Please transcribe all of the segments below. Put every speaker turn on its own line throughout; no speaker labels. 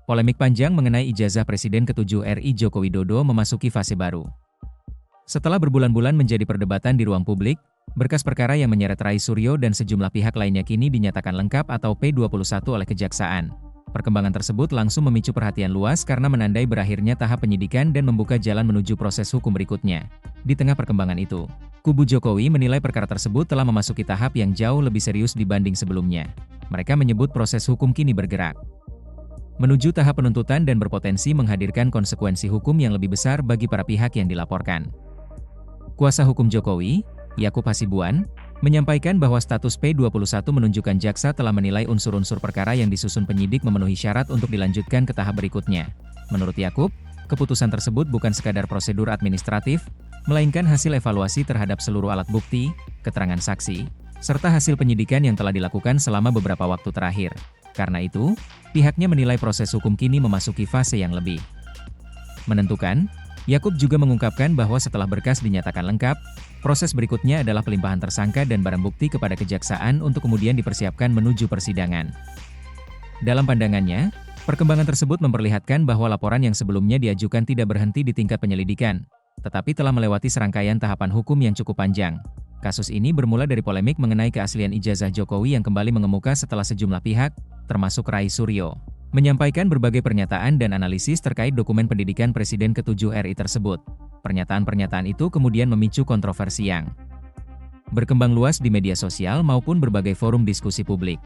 Polemik panjang mengenai ijazah Presiden ke-7 RI Joko Widodo memasuki fase baru. Setelah berbulan-bulan menjadi perdebatan di ruang publik, berkas perkara yang menyeret Rai Suryo dan sejumlah pihak lainnya kini dinyatakan lengkap atau P21 oleh Kejaksaan. Perkembangan tersebut langsung memicu perhatian luas karena menandai berakhirnya tahap penyidikan dan membuka jalan menuju proses hukum berikutnya. Di tengah perkembangan itu, kubu Jokowi menilai perkara tersebut telah memasuki tahap yang jauh lebih serius dibanding sebelumnya. Mereka menyebut proses hukum kini bergerak menuju tahap penuntutan dan berpotensi menghadirkan konsekuensi hukum yang lebih besar bagi para pihak yang dilaporkan. Kuasa hukum Jokowi, Yakub Hasibuan, menyampaikan bahwa status P21 menunjukkan jaksa telah menilai unsur-unsur perkara yang disusun penyidik memenuhi syarat untuk dilanjutkan ke tahap berikutnya. Menurut Yakub, keputusan tersebut bukan sekadar prosedur administratif, melainkan hasil evaluasi terhadap seluruh alat bukti, keterangan saksi, serta hasil penyidikan yang telah dilakukan selama beberapa waktu terakhir. Karena itu, pihaknya menilai proses hukum kini memasuki fase yang lebih menentukan. Yakub juga mengungkapkan bahwa setelah berkas dinyatakan lengkap, proses berikutnya adalah pelimpahan tersangka dan barang bukti kepada Kejaksaan untuk kemudian dipersiapkan menuju persidangan. Dalam pandangannya, perkembangan tersebut memperlihatkan bahwa laporan yang sebelumnya diajukan tidak berhenti di tingkat penyelidikan, tetapi telah melewati serangkaian tahapan hukum yang cukup panjang. Kasus ini bermula dari polemik mengenai keaslian ijazah Jokowi yang kembali mengemuka setelah sejumlah pihak, termasuk Rai Suryo, menyampaikan berbagai pernyataan dan analisis terkait dokumen pendidikan Presiden ke-7 RI tersebut. Pernyataan-pernyataan itu kemudian memicu kontroversi yang berkembang luas di media sosial maupun berbagai forum diskusi publik.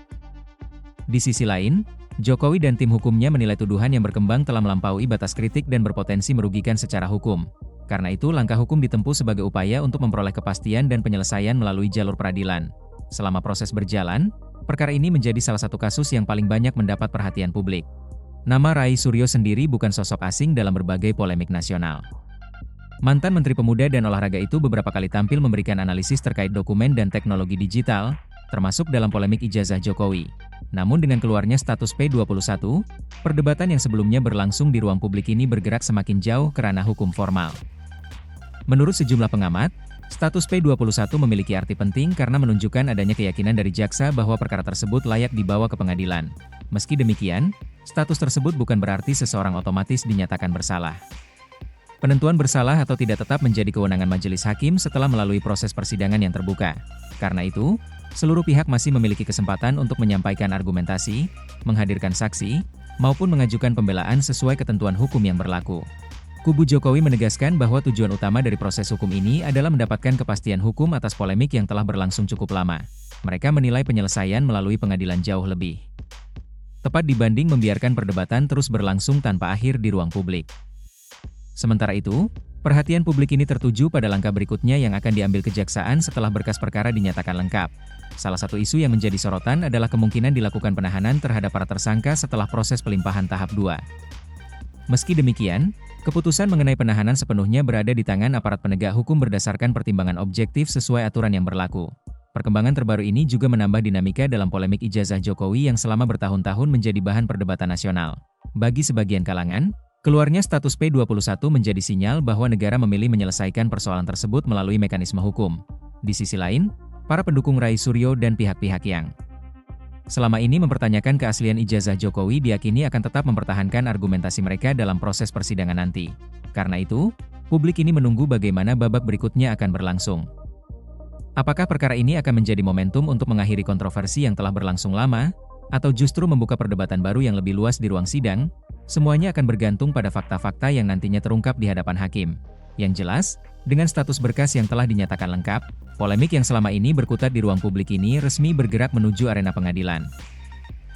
Di sisi lain, Jokowi dan tim hukumnya menilai tuduhan yang berkembang telah melampaui batas kritik dan berpotensi merugikan secara hukum. Karena itu, langkah hukum ditempuh sebagai upaya untuk memperoleh kepastian dan penyelesaian melalui jalur peradilan. Selama proses berjalan, perkara ini menjadi salah satu kasus yang paling banyak mendapat perhatian publik. Nama Rai Suryo sendiri bukan sosok asing dalam berbagai polemik nasional. Mantan Menteri Pemuda dan Olahraga itu beberapa kali tampil memberikan analisis terkait dokumen dan teknologi digital, termasuk dalam polemik ijazah Jokowi. Namun dengan keluarnya status P21, perdebatan yang sebelumnya berlangsung di ruang publik ini bergerak semakin jauh ke ranah hukum formal. Menurut sejumlah pengamat, status P21 memiliki arti penting karena menunjukkan adanya keyakinan dari jaksa bahwa perkara tersebut layak dibawa ke pengadilan. Meski demikian, status tersebut bukan berarti seseorang otomatis dinyatakan bersalah. Penentuan bersalah atau tidak tetap menjadi kewenangan majelis hakim setelah melalui proses persidangan yang terbuka. Karena itu, seluruh pihak masih memiliki kesempatan untuk menyampaikan argumentasi, menghadirkan saksi, maupun mengajukan pembelaan sesuai ketentuan hukum yang berlaku. Kubu Jokowi menegaskan bahwa tujuan utama dari proses hukum ini adalah mendapatkan kepastian hukum atas polemik yang telah berlangsung cukup lama. Mereka menilai penyelesaian melalui pengadilan jauh lebih tepat dibanding membiarkan perdebatan terus berlangsung tanpa akhir di ruang publik. Sementara itu, perhatian publik ini tertuju pada langkah berikutnya yang akan diambil Kejaksaan setelah berkas perkara dinyatakan lengkap. Salah satu isu yang menjadi sorotan adalah kemungkinan dilakukan penahanan terhadap para tersangka setelah proses pelimpahan tahap 2. Meski demikian, keputusan mengenai penahanan sepenuhnya berada di tangan aparat penegak hukum berdasarkan pertimbangan objektif sesuai aturan yang berlaku. Perkembangan terbaru ini juga menambah dinamika dalam polemik ijazah Jokowi yang selama bertahun-tahun menjadi bahan perdebatan nasional. Bagi sebagian kalangan, keluarnya status P21 menjadi sinyal bahwa negara memilih menyelesaikan persoalan tersebut melalui mekanisme hukum. Di sisi lain, para pendukung Rai Suryo dan pihak-pihak yang selama ini mempertanyakan keaslian ijazah Jokowi diyakini akan tetap mempertahankan argumentasi mereka dalam proses persidangan nanti. Karena itu, publik ini menunggu bagaimana babak berikutnya akan berlangsung. Apakah perkara ini akan menjadi momentum untuk mengakhiri kontroversi yang telah berlangsung lama, atau justru membuka perdebatan baru yang lebih luas di ruang sidang? Semuanya akan bergantung pada fakta-fakta yang nantinya terungkap di hadapan hakim. Yang jelas, dengan status berkas yang telah dinyatakan lengkap, polemik yang selama ini berkutat di ruang publik ini resmi bergerak menuju arena pengadilan.